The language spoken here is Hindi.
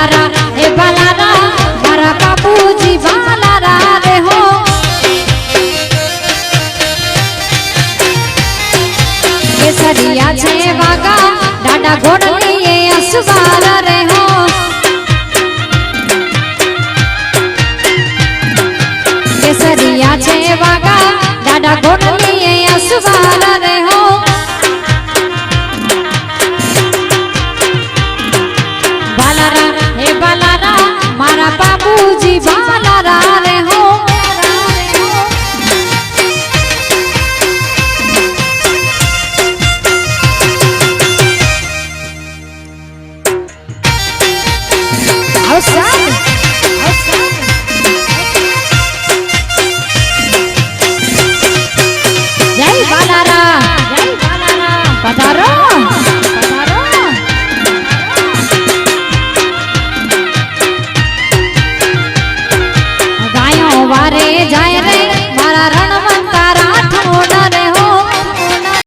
बालारा हे बालारा मारा बापूजी बालारा रे हो केसरिया छे वागा डाडा घोड़नी ये असवार रे हो केसरिया छे वागा डाडा घोड़नी ये असवार रे हो बालारा हे बालारा मारा बापूजी बालारा रे हो outside